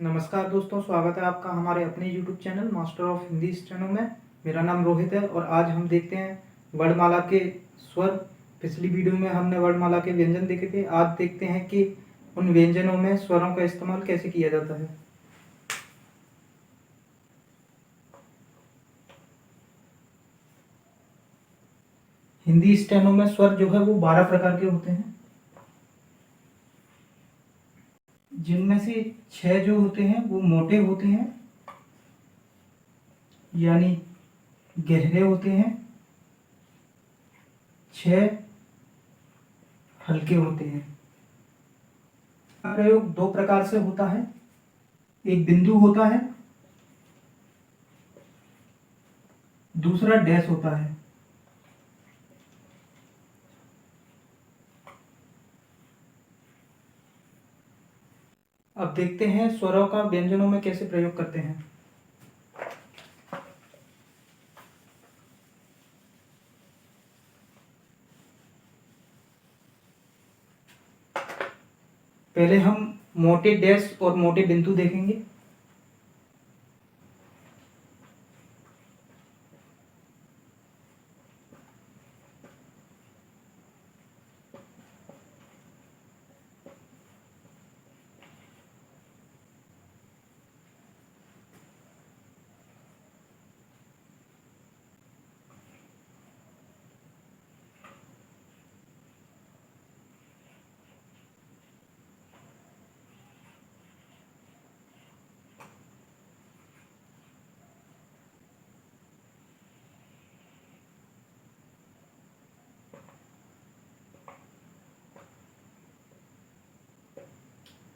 नमस्कार दोस्तों, स्वागत है आपका हमारे अपने YouTube channel master of Hindi steno में। मेरा नाम रोहित है और आज हम देखते हैं वर्णमाला के स्वर। पिछली वीडियो में हमने वर्णमाला के व्यंजन देखे थे। आज देखते हैं कि उन व्यंजनों में स्वरों का इस्तेमाल कैसे किया जाता है। हिंदी स्टेनो में स्वर जो है वो 12 प्रकार के होते हैं, जिनमें से 6 जो होते हैं वो मोटे होते हैं, यानी गहरे होते हैं। 6 हल्के होते हैं। प्रयोग 2 प्रकार से होता है, एक बिंदु होता है, दूसरा डैश होता है। अब देखते हैं स्वरों का व्यंजनों में कैसे प्रयोग करते हैं। पहले हम मोटे डैश और मोटे बिंदु देखेंगे।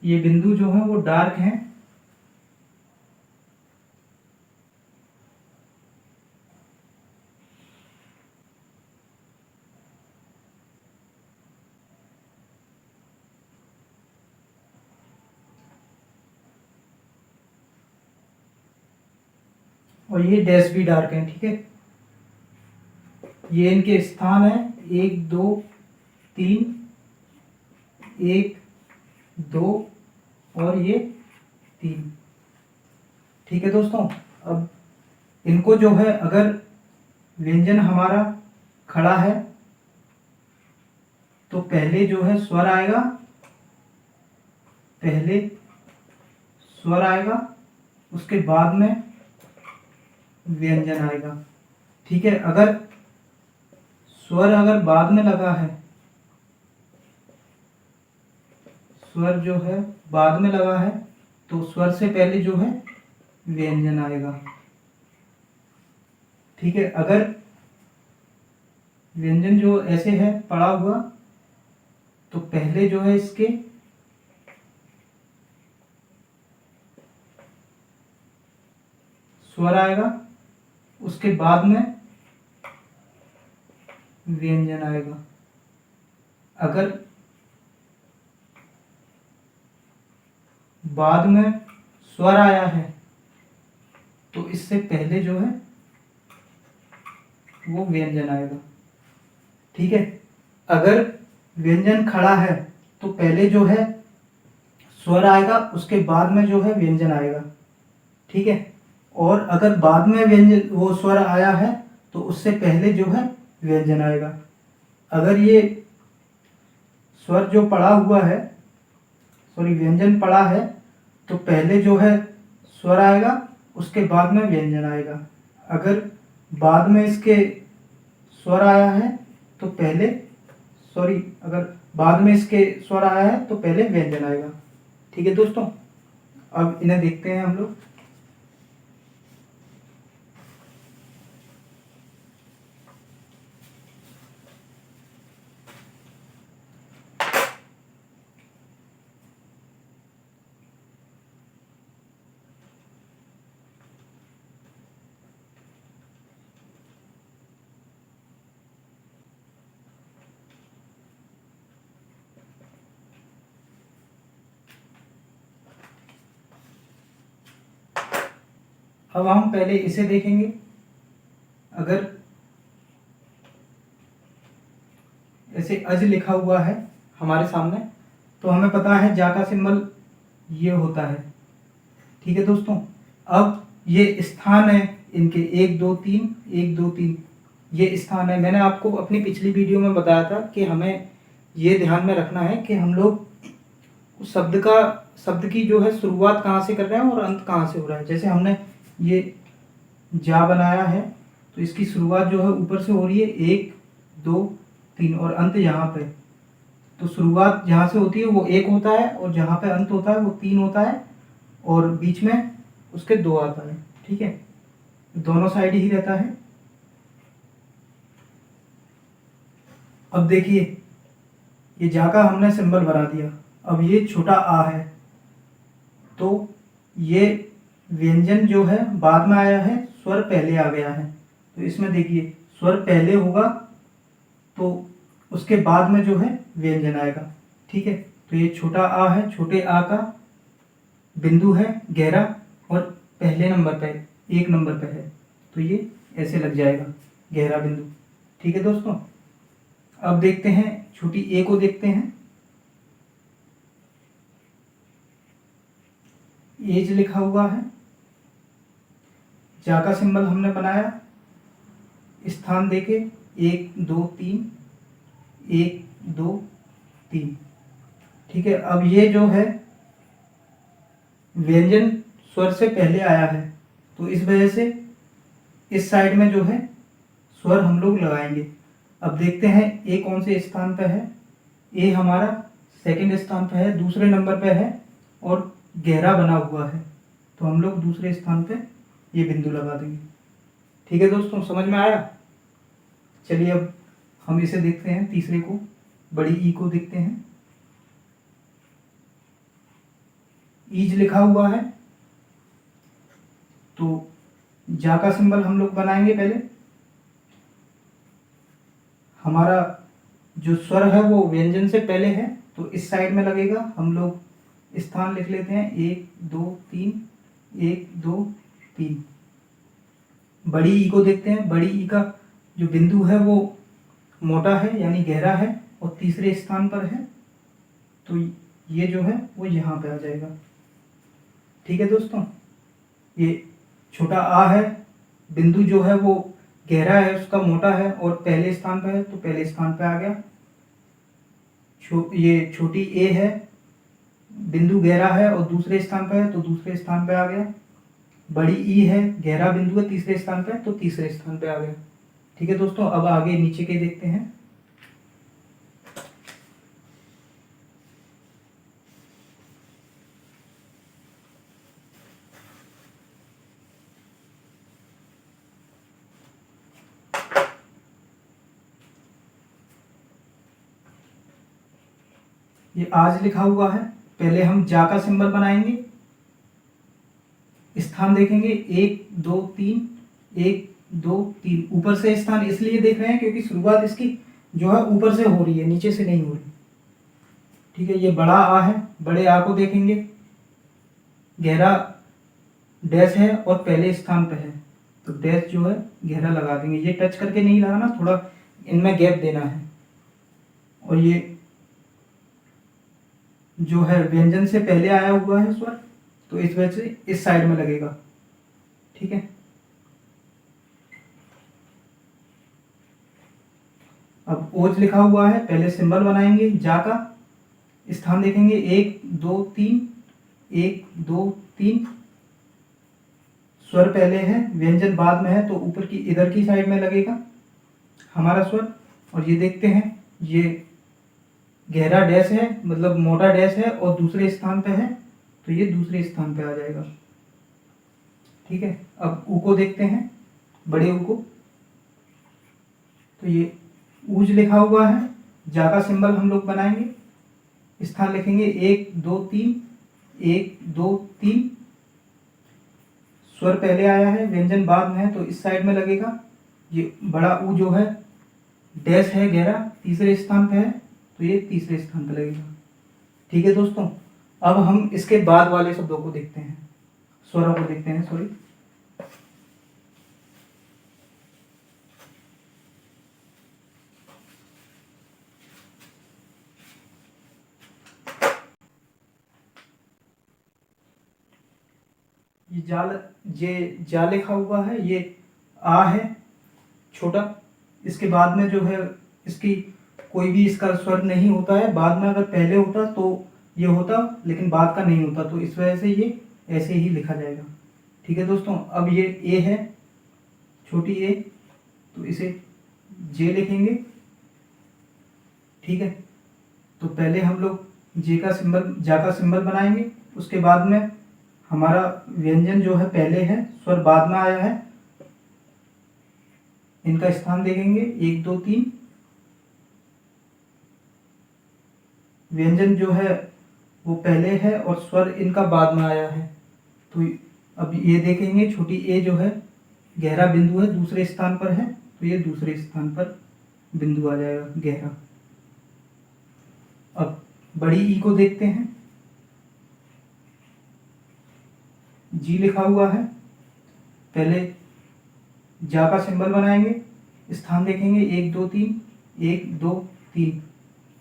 ये बिंदु जो है वो डार्क हैं, और ये डैश भी डार्क हैं। ठीक है, ये इनके स्थान है 1 2 3, 1 2 और ये 3। ठीक है दोस्तों, अब इनको जो है, अगर व्यंजन हमारा खड़ा है तो पहले जो है स्वर आएगा, पहले स्वर आएगा, उसके बाद में व्यंजन आएगा। ठीक है, अगर स्वर अगर बाद में लगा है, स्वर जो है बाद में लगा है, तो स्वर से पहले जो है व्यंजन आएगा। ठीक है, अगर व्यंजन जो ऐसे है पड़ा हुआ, तो पहले जो है इसके स्वर आएगा, उसके बाद में व्यंजन आएगा। अगर बाद में स्वर आया है तो इससे पहले जो है वो व्यंजन आएगा। ठीक है, अगर व्यंजन खड़ा है तो पहले जो है स्वर आएगा, उसके बाद में जो है व्यंजन आएगा। ठीक है, और अगर बाद में व्यंजन वो स्वर आया है तो उससे पहले जो है व्यंजन आएगा। अगर ये स्वर जो पड़ा हुआ है, सॉरी व्यंजन पड़ा है, तो पहले जो है स्वर आएगा, उसके बाद में व्यंजन आएगा। अगर बाद में इसके स्वर आया है तो पहले, सॉरी, अगर बाद में इसके स्वर आया है तो पहले व्यंजन आएगा। ठीक है दोस्तों, अब इन्हें देखते हैं हम लोग। अब हम पहले इसे देखेंगे। अगर ऐसे अज लिखा हुआ है हमारे सामने, तो हमें पता है जा का सिंबल ये होता है। ठीक है दोस्तों। अब ये स्थान है इनके 1 2 3 1 2 3, ये स्थान है। मैंने आपको अपनी पिछली वीडियो में बताया था कि हमें ये ध्यान में रखना है कि हम लोग शब्द की जो है शुरुआत कहाँ से कर रहे हैं और अंत कहाँ से हो रहा है। जैसे हमने ये जा बनाया है तो इसकी शुरुआत जो है ऊपर से हो रही है 1 2 3 और अंत यहाँ पे। तो शुरुआत जहाँ से होती है वो 1 होता है और जहाँ पे अंत होता है वो 3 होता है और बीच में उसके 2 आता है। ठीक है, दोनों साइड ही रहता है। अब देखिए ये जा का हमने सिंबल बना दिया। अब ये छोटा आ है तो ये व्यंजन जो है बाद में आया है, स्वर पहले आ गया है। तो इसमें देखिए स्वर पहले होगा तो उसके बाद में जो है व्यंजन आएगा। ठीक है, तो ये छोटा आ है, छोटे आ का बिंदु है गहरा और पहले नंबर पे 1 नंबर पे है तो ये ऐसे लग जाएगा गहरा बिंदु। ठीक है दोस्तों, अब देखते हैं छोटी ए को देखते हैं। एज लिखा हुआ है, जा का सिंबल हमने बनाया, स्थान देके 1 2 3 1 2 3। ठीक है, अब ये जो है व्यंजन स्वर से पहले आया है तो इस वजह से इस साइड में जो है स्वर हम लोग लगाएंगे। अब देखते हैं ए कौन से स्थान पे है। ए हमारा सेकंड स्थान पे है, दूसरे नंबर पे है और गहरा बना हुआ है तो हम लोग दूसरे स्थान पे ये बिंदु लगा देंगे। ठीक है दोस्तों, समझ में आया। चलिए अब हम इसे देखते हैं, तीसरे को, बड़ी ई को देखते हैं। ईज लिखा हुआ है तो जा का सिंबल हम लोग बनाएंगे। पहले हमारा जो स्वर है वो व्यंजन से पहले है तो इस साइड में लगेगा। हम लोग स्थान लिख लेते हैं 1 2 3 1 2 3। बड़ी ई को देखते हैं। बड़ी ई का जो बिंदु है वो मोटा है यानी गहरा है और तीसरे स्थान पर है तो ये जो है वो यहाँ पे आ जाएगा। ठीक है दोस्तों, ये छोटा आ है, बिंदु जो है वो गहरा है, उसका मोटा है और पहले स्थान पर है तो पहले स्थान पे आ गया। ये छोटी ए है, बिंदु गहरा है और दूसरे स्थान पर है तो दूसरे स्थान पे आ गया। बड़ी ई है, गहरा बिंदु है तीसरे स्थान पे तो तीसरे स्थान पे आ गया। ठीक है दोस्तों, अब आगे नीचे के देखते हैं। ये आज लिखा हुआ है। पहले हम जा का सिंबल बनाएंगे, स्थान देखेंगे 1 2 3 1 2 3। ऊपर से स्थान इसलिए देख रहे हैं क्योंकि शुरुआत इसकी जो है ऊपर से हो रही है, नीचे से नहीं हो रही। ठीक है, ये बड़ा आ है, बड़े आ को देखेंगे, गहरा डैश है और पहले स्थान पे है तो डैश जो है गहरा लगा देंगे। ये टच करके नहीं लगाना, थोड़ा इनमें गैप देना है। और ये जो है व्यंजन से पहले आया हुआ है स्वर तो इस वजह से इस साइड में लगेगा। ठीक है, अब ओज लिखा हुआ है। पहले सिंबल बनाएंगे जा का, स्थान देखेंगे 1 2 3 1 2 3। स्वर पहले है, व्यंजन बाद में है तो ऊपर की इधर की साइड में लगेगा हमारा स्वर। और ये देखते हैं ये गहरा डैश है, मतलब मोटा डैश है और दूसरे स्थान पे है तो ये दूसरे स्थान पे आ जाएगा। ठीक है, अब ऊ को देखते हैं, बड़े ऊ को। तो ये ऊज लिखा हुआ है, जा का सिंबल हम लोग बनाएंगे, स्थान लिखेंगे 1 2 3 1 2 3। स्वर पहले आया है, व्यंजन बाद में है तो इस साइड में लगेगा। ये बड़ा ऊ जो है डैश है गहरा, तीसरे स्थान पे है तो ये तीसरे स्थान पे लगेगा। ठीक है दोस्तों, अब हम इसके बाद वाले शब्दों को देखते हैं, स्वरों को देखते हैं, सॉरी। ये जाल जे जा लिखा हुआ है, ये आ है छोटा। इसके बाद में जो है इसकी कोई भी इसका स्वर नहीं होता है। बाद में अगर पहले होता तो ये होता, लेकिन बाद का नहीं होता, तो इस वजह से ये ऐसे ही लिखा जाएगा। ठीक है दोस्तों, अब ये ए है, छोटी ए, तो इसे जे लिखेंगे। ठीक है, तो पहले हम लोग जे का सिंबल, जा का सिंबल बनाएंगे। उसके बाद में हमारा व्यंजन जो है पहले है, स्वर बाद में आया है, इनका स्थान देखेंगे 1 2 3। व्यंजन जो है वो पहले है और स्वर इनका बाद में आया है। तो अब ये देखेंगे, छोटी ए जो है गहरा बिंदु है, दूसरे स्थान पर है, तो ये दूसरे स्थान पर बिंदु आ जाएगा गहरा। अब बड़ी ई को देखते हैं, जी लिखा हुआ है। पहले जा का सिंबल बनाएंगे, स्थान देखेंगे 1 2 3, 1 2 3।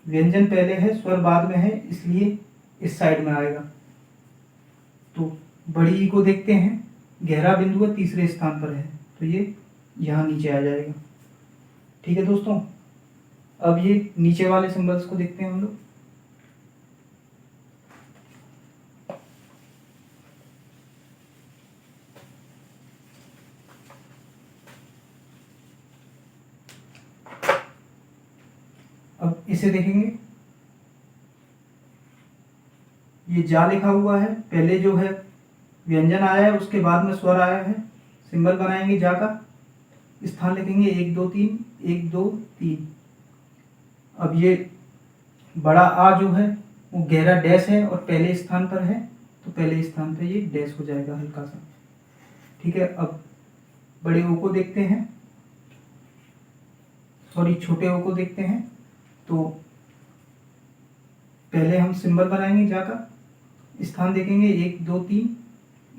व्यंजन पहले है, स्वर बाद में है, इसलिए इस साइड में आएगा। तो बड़ी ई को देखते हैं, गहरा बिंदु है, तीसरे स्थान पर है, तो ये यहाँ नीचे आ जाएगा। ठीक है दोस्तों, अब ये नीचे वाले सिंबल्स को देखते हैं हम लोग। अब इसे देखेंगे, ये जा लिखा हुआ है, पहले जो है व्यंजन आया है, उसके बाद में स्वर आया है। सिंबल बनाएंगे जा का, स्थान लिखेंगे 1 2 3, 1 2 3। अब ये बड़ा आ जो है वो गहरा डैश है और पहले स्थान पर है, तो पहले स्थान पर ये डैश हो जाएगा हल्का सा। ठीक है, अब बड़े ओ को देखते हैं, सॉरी छोटे ओ को देखते हैं। तो पहले हम सिंबल बनाएंगे जा का, स्थान देखेंगे 1 2 3,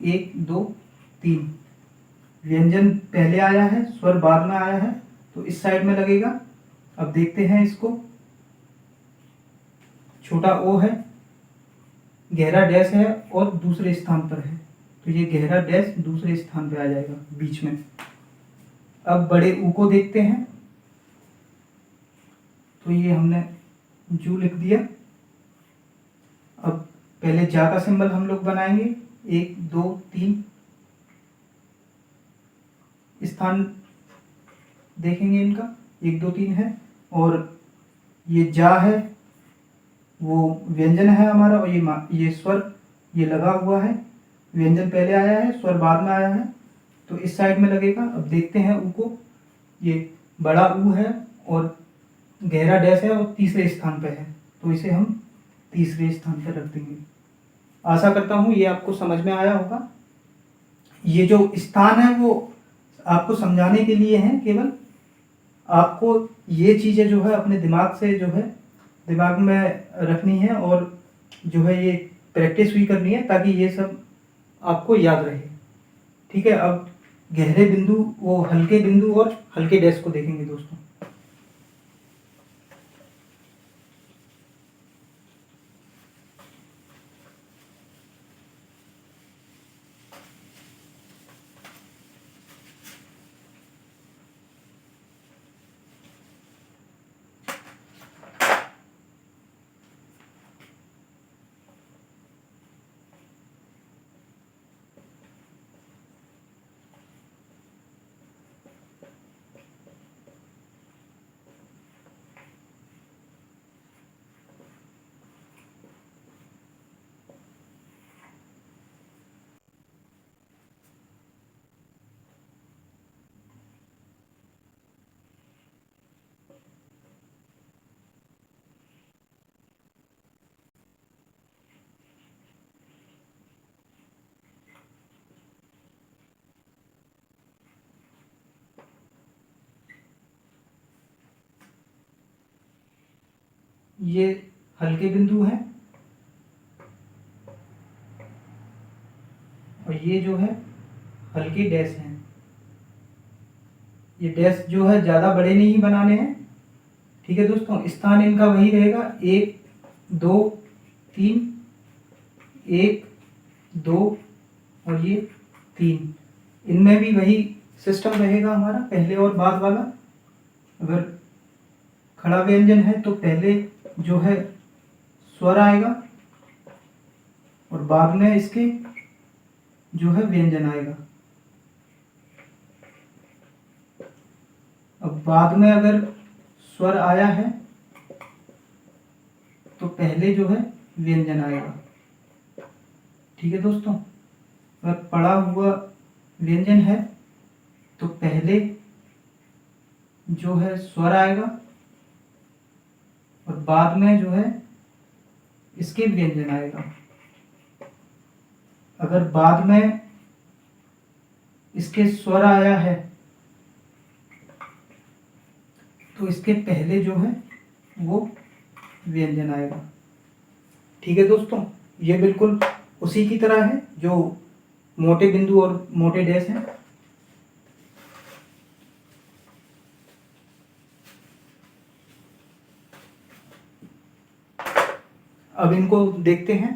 1 2 3। व्यंजन पहले आया है, स्वर बाद में आया है, तो इस साइड में लगेगा। अब देखते हैं इसको, छोटा ओ है, गहरा डैश है और दूसरे स्थान पर है, तो ये गहरा डैश दूसरे स्थान पर आ जाएगा बीच में। अब बड़े ऊ को देखते हैं, तो ये हमने जू लिख दिया। अब पहले जा का सिंबल हम लोग बनाएंगे 1 2 3, स्थान देखेंगे इनका 1 2 3 है, और ये जा है वो व्यंजन है हमारा, और ये स्वर ये लगा हुआ है। व्यंजन पहले आया है, स्वर बाद में आया है, तो इस साइड में लगेगा। अब देखते हैं ऊ को, ये बड़ा ऊ है और गहरा डैश है और तीसरे स्थान पर है, तो इसे हम तीसरे स्थान पर रख देंगे। आशा करता हूँ ये आपको समझ में आया होगा। ये जो स्थान है वो आपको समझाने के लिए है, केवल आपको ये चीज़ें जो है अपने दिमाग से जो है दिमाग में रखनी है, और जो है ये प्रैक्टिस भी करनी है, ताकि ये सब आपको याद रहे। ठीक है, अब गहरे बिंदु, वो हल्के बिंदु और हल्के डैश को देखेंगे दोस्तों। ये हल्के बिंदु हैं, और ये जो है हल्के डैश हैं। ये डैश जो है ज़्यादा बड़े नहीं बनाने हैं। ठीक है दोस्तों, स्थान इनका वही रहेगा 1 2 3, 1 2, और और ये 3। इनमें भी वही सिस्टम रहेगा हमारा, पहले और बाद वाला। अगर खड़ा व्यंजन है तो पहले जो है स्वर आएगा और बाद में इसके जो है व्यंजन आएगा। अब बाद में अगर स्वर आया है तो पहले जो है व्यंजन आएगा। ठीक है दोस्तों, अगर पड़ा हुआ व्यंजन है तो पहले जो है स्वर आएगा और बाद में जो है इसके व्यंजन आएगा। अगर बाद में इसके स्वर आया है तो इसके पहले जो है वो व्यंजन आएगा। ठीक है दोस्तों, ये बिल्कुल उसी की तरह है जो मोटे बिंदु और मोटे डैश हैं। अब इनको देखते हैं।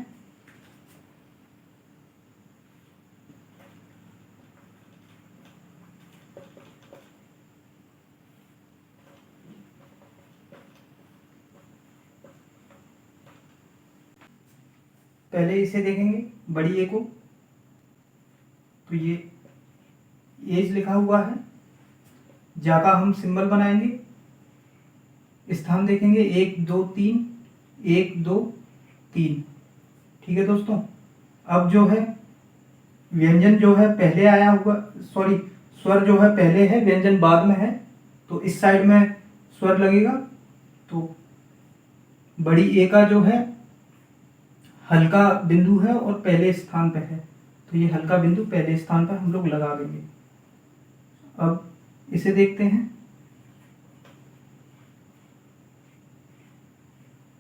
पहले इसे देखेंगे, बड़ी ए को, तो ये एज लिखा हुआ है। जा का हम सिंबल बनाएंगे, स्थान देखेंगे 1 2 3, 1 2 3। ठीक है दोस्तों, अब जो है व्यंजन जो है पहले आया हुआ, सॉरी स्वर जो है पहले है, व्यंजन बाद में है, तो इस साइड में स्वर लगेगा। तो बड़ी ए का जो है हल्का बिंदु है और पहले स्थान पे है, तो ये हल्का बिंदु पहले स्थान पर हम लोग लगा देंगे। अब इसे देखते हैं।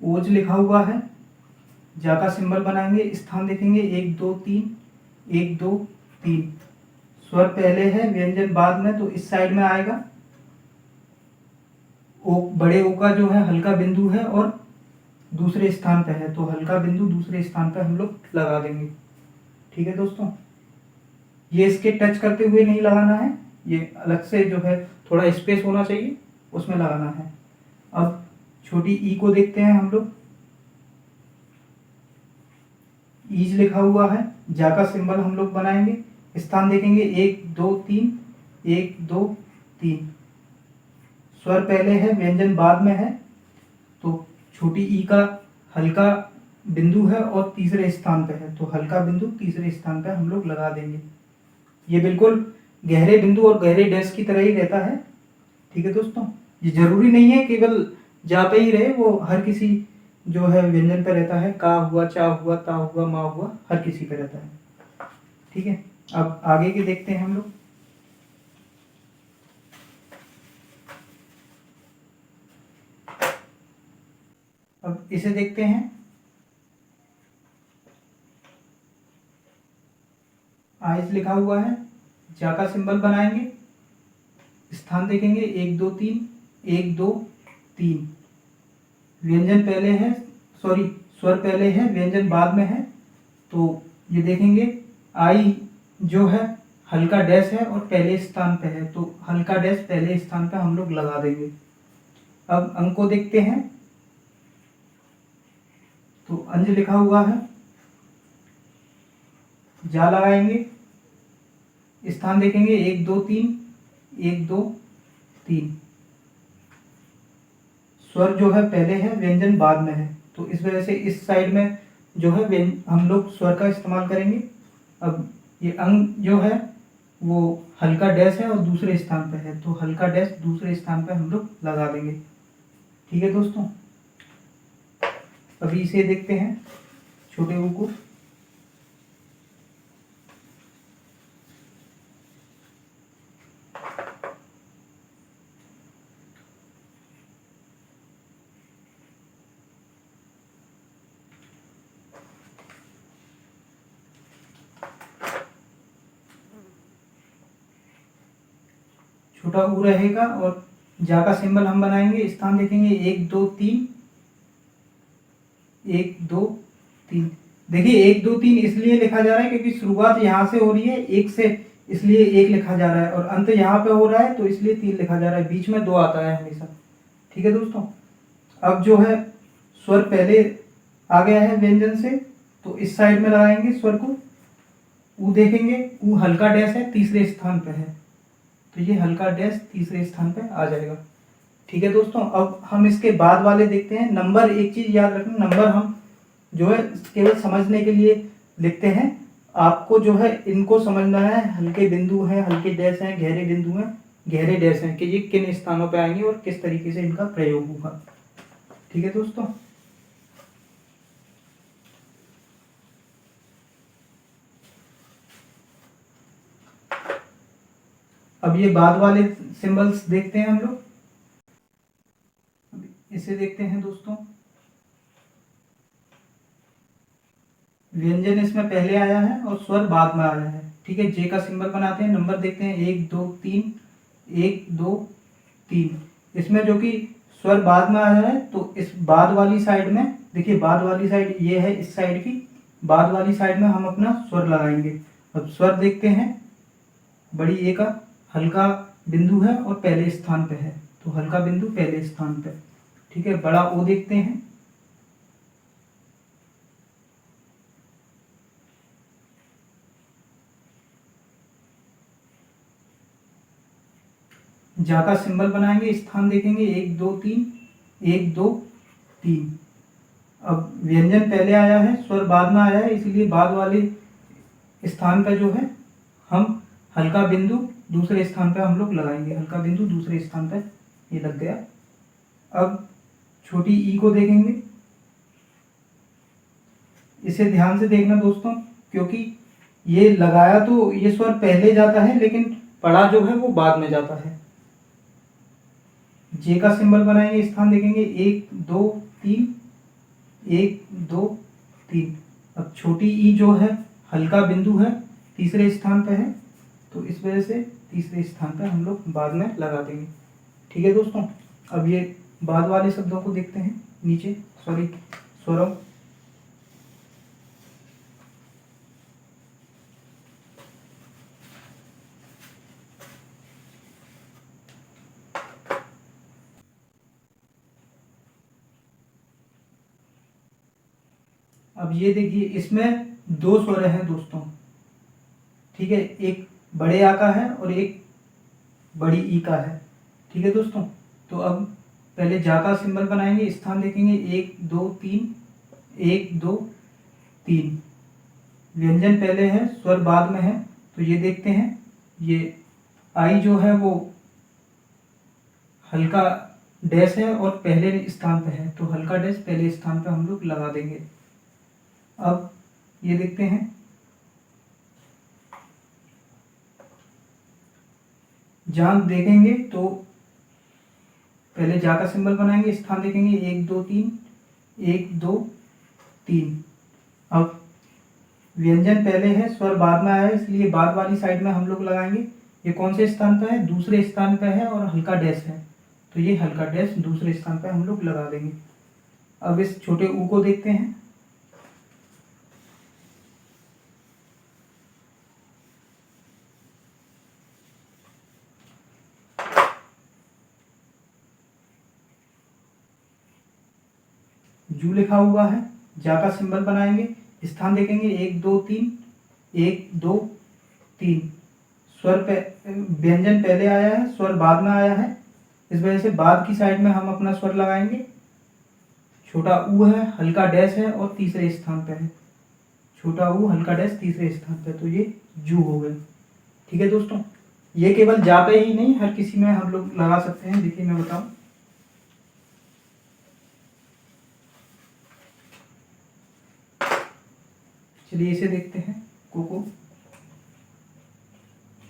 ओज लिखा हुआ है, जा का सिंबल बनाएंगे, स्थान देखेंगे 1 2 3, 1 2 3। स्वर पहले है, व्यंजन बाद में, तो इस साइड में आएगा। ओ, बड़े ओ का जो है हल्का बिंदु है और दूसरे स्थान पे है, तो हल्का बिंदु दूसरे स्थान पे हम लोग लगा देंगे। ठीक है दोस्तों, ये इसके टच करते हुए नहीं लगाना है, ये अलग से जो है थोड़ा स्पेस होना चाहिए, उसमें लगाना है। अब छोटी ई को देखते हैं हम लोग। ईज लिखा हुआ है, जा का सिंबल हम लोग बनाएंगे, स्थान देखेंगे 1 2 3, 1 2 3। स्वर पहले है, व्यंजन बाद में है, तो छोटी ई का हल्का बिंदु है और तीसरे स्थान पे है, तो हल्का बिंदु तीसरे स्थान पे हम लोग लगा देंगे। ये बिल्कुल गहरे बिंदु और गहरे डैश की तरह ही रहता है। ठीक है दोस्तों, ये जरूरी नहीं है केवल जा पे ही रहे, वो हर किसी जो है व्यंजन पे रहता है। का हुआ, चा हुआ, ता हुआ, मा हुआ, हर किसी पे रहता है। ठीक है, अब आगे के देखते हैं हम लोग। अब इसे देखते हैं। आइस लिखा हुआ है, जा का सिंबल बनाएंगे, स्थान देखेंगे 1 2 3, 1 2 3। व्यंजन पहले है, सॉरी स्वर पहले है, व्यंजन बाद में है, तो ये देखेंगे आई जो है हल्का डैश है और पहले स्थान पे है, तो हल्का डैश पहले स्थान पे हम लोग लगा देंगे। अब अंक को देखते हैं, तो अंज लिखा हुआ है, जा लगाएंगे, स्थान देखेंगे 1 2 3, 1 2 3। स्वर जो है पहले है, व्यंजन बाद में है, तो इस वजह से इस साइड में जो है हम लोग स्वर का इस्तेमाल करेंगे। अब ये अंग जो है वो हल्का डैश है और दूसरे स्थान पे है, तो हल्का डैश दूसरे स्थान पे हम लोग लगा देंगे। ठीक है दोस्तों, अभी इसे देखते हैं, छोटे ऊ को। छोटा ऊ रहेगा और जा का सिंबल हम बनाएंगे, स्थान देखेंगे 1 2 3, 1 2 3। देखिए 1 2 3 इसलिए लिखा जा रहा है क्योंकि शुरुआत यहाँ से हो रही है 1 से, इसलिए 1 लिखा जा रहा है, और अंत यहाँ पे हो रहा है तो इसलिए 3 लिखा जा रहा है, बीच में 2 आता है हमेशा। ठीक है दोस्तों, अब जो है स्वर पहले आ गया है व्यंजन से, तो इस साइड में लगाएंगे स्वर को। ऊ देखेंगे, ऊ हल्का डैश है, तीसरे स्थान पे है, तो ये हल्का डैश तीसरे स्थान पे आ जाएगा। ठीक है दोस्तों, अब हम इसके बाद वाले देखते हैं। नंबर, एक चीज याद रखना, नंबर हम जो है केवल समझने के लिए लिखते हैं। आपको जो है इनको समझना है, हल्के बिंदु हैं, हल्के डैश हैं, गहरे बिंदु हैं, गहरे डैश हैं, कि ये किन स्थानों पे आएंगे और किस तरीके से इनका प्रयोग होगा। ठीक है दोस्तों, अब ये बाद वाले सिंबल्स देखते हैं हम लोग। इसे देखते हैं दोस्तों, व्यंजन इसमें पहले आया है और स्वर बाद में आया है। ठीक है, जे का सिंबल बनाते हैं, नंबर देखते हैं 1 2 3, 1 2 3। इसमें जो कि स्वर बाद में आया है, तो इस बाद वाली साइड में देखिए, बाद वाली साइड ये है, इस साइड की बाद वाली साइड में हम अपना स्वर लगाएंगे। अब स्वर देखते हैं, बड़ी ए का हल्का बिंदु है और पहले स्थान पे है, तो हल्का बिंदु पहले स्थान पे। ठीक है, बड़ा ओ देखते हैं, जा का सिंबल बनाएंगे, स्थान देखेंगे 1 2 3, 1 2 3। अब व्यंजन पहले आया है, स्वर बाद में आया है, इसलिए बाद वाले स्थान पर जो है हम हल्का बिंदु दूसरे स्थान पर हम लोग लगाएंगे, हल्का बिंदु दूसरे स्थान पर, ये लग गया। अब छोटी ई को देखेंगे, इसे ध्यान से देखना दोस्तों, क्योंकि ये लगाया तो ये स्वर पहले जाता है, लेकिन पढ़ा जो है वो बाद में जाता है। जे का सिंबल बनाएंगे, स्थान देखेंगे 1 2 3, 1 2 3। अब छोटी ई जो है हल्का बिंदु है, तीसरे स्थान पर है, तो इस वजह से तीसरे स्थान पर हम लोग बाद में लगा देंगे। ठीक है दोस्तों, अब ये बाद वाले शब्दों को देखते हैं, नीचे सॉरी स्वरों। अब ये देखिए, इसमें 2 स्वर हैं दोस्तों। ठीक है, एक बड़े आ का है और एक बड़ी ई का है। ठीक है दोस्तों, तो अब पहले जा का सिंबल बनाएंगे, स्थान देखेंगे 1 2 3, 1 2 3। व्यंजन पहले है, स्वर बाद में है, तो ये देखते हैं, ये आई जो है वो हल्का डैश है और पहले स्थान पे है, तो हल्का डैश पहले स्थान पे हम लोग लगा देंगे। अब ये देखते हैं, जान देखेंगे तो पहले जा का सिंबल बनाएंगे, स्थान देखेंगे 1 2 3, 1 2 3। अब व्यंजन पहले है, स्वर बाद में आया है, इसलिए बाद वाली साइड में हम लोग लगाएंगे। ये कौन से स्थान पर है? दूसरे स्थान पर है और हल्का डैश है, तो ये हल्का डैश दूसरे स्थान पर हम लोग लगा देंगे। अब इस छोटे ऊ को देखते हैं, जू लिखा हुआ है, जा का सिंबल बनाएंगे, स्थान देखेंगे 1 2 3, 1 2 3। स्वर पे व्यंजन पहले आया है, स्वर बाद में आया है, इस वजह से बाद की साइड में हम अपना स्वर लगाएंगे। छोटा ऊ है, हल्का डैश है और तीसरे स्थान पे है, छोटा ऊ हल्का डैश तीसरे स्थान पे, तो ये जू हो गए। ठीक है दोस्तों, ये केवल जा पे ही नहीं, हर किसी में हम लोग लगा सकते हैं। देखिए मैं बताऊं, चलिए इसे देखते हैं, को।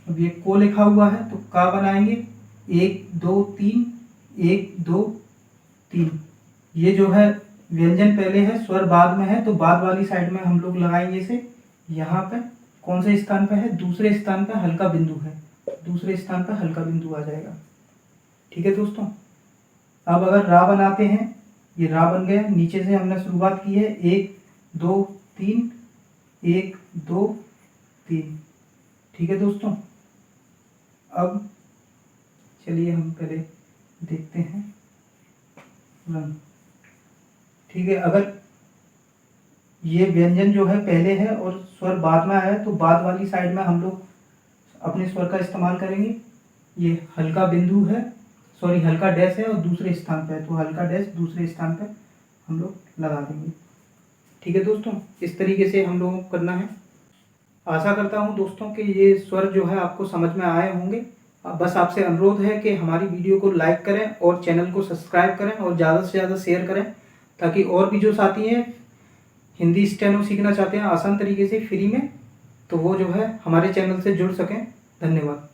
अब ये को लिखा हुआ है, तो का बनाएंगे 1 2 3, 1 2 3। ये जो है व्यंजन पहले है, स्वर बाद में है, तो बाद वाली साइड में हम लोग लगाएंगे इसे। यहाँ पे कौन से स्थान पे है? दूसरे स्थान पे हल्का बिंदु है, दूसरे स्थान पे हल्का बिंदु आ जाएगा। ठीक है दोस्तों, अब अगर रा बनाते हैं, ये रा बन गया, नीचे से हमने शुरुआत की है 1 2 3, 1 2 3। ठीक है दोस्तों, अब चलिए हम पहले देखते हैं रंग। ठीक है, अगर ये व्यंजन जो है पहले है और स्वर बाद में आया है तो बाद वाली साइड में हम लोग अपने स्वर का इस्तेमाल करेंगे। ये हल्का बिंदु है, सॉरी हल्का डैश है और दूसरे स्थान पे है, तो हल्का डैश दूसरे स्थान पे हम लोग लगा देंगे। ठीक है दोस्तों, इस तरीके से हम लोगों को करना है। आशा करता हूँ दोस्तों कि ये स्वर जो है आपको समझ में आए होंगे। बस आपसे अनुरोध है कि हमारी वीडियो को लाइक करें और चैनल को सब्सक्राइब करें और ज़्यादा से ज़्यादा शेयर करें, ताकि और भी जो साथी हैं हिंदी स्टेनो सीखना चाहते हैं आसान तरीके से फ्री में, तो वो जो है हमारे चैनल से जुड़ सकें। धन्यवाद।